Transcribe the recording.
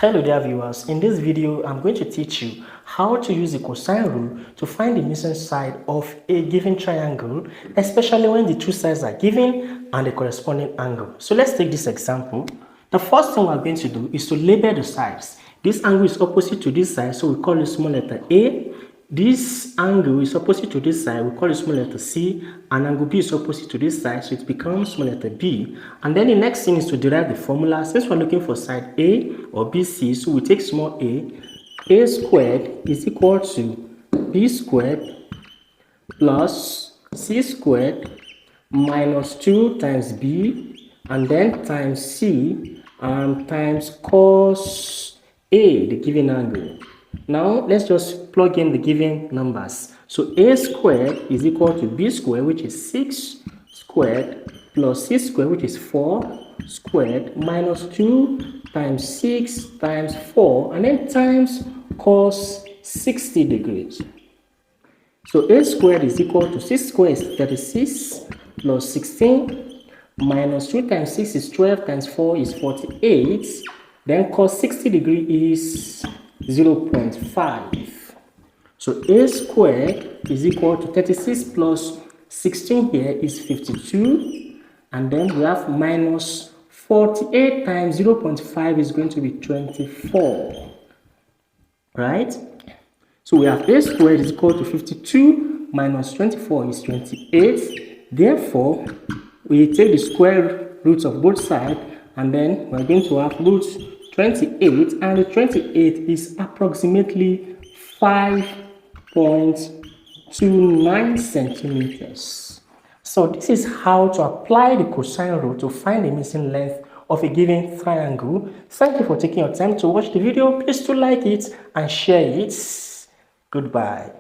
Hello there viewers, in this video I'm going to teach you how to use the cosine rule to find the missing side of a given triangle, especially when the two sides are given and the corresponding angle. So let's take this example. The first thing we're going to do is to label the sides. This angle is opposite to this side, so we call it small letter A. This angle is opposite to this side, we call it small letter C, and angle B is opposite to this side, so it becomes small letter B. And then the next thing is to derive the formula. Since we're looking for side A or BC, so we take small a squared is equal to B squared plus C squared minus 2 times B, and then times C, and times cos A, the given angle. Now let's just plug in the given numbers. So a squared is equal to b squared, which is 6 squared, plus c squared, which is 4 squared, minus 2 times 6 times 4, and then times cos 60 degrees. So a squared is equal to 6 squared is 36 plus 16 minus 2 times 6 is 12 times 4 is 48. Then cos 60 degree is 0.5. So a squared is equal to 36 plus 16 here is 52, and then we have minus 48 times 0.5 is going to be 24, right? So we have a squared is equal to 52 minus 24 is 28. Therefore, we take the square roots of both sides, and then we're going to have roots 28, and the 28 is approximately 5.29 centimeters. So this is how to apply the cosine rule to find the missing length of a given triangle. Thank you for taking your time to watch the video. Please do like it and share it. Goodbye.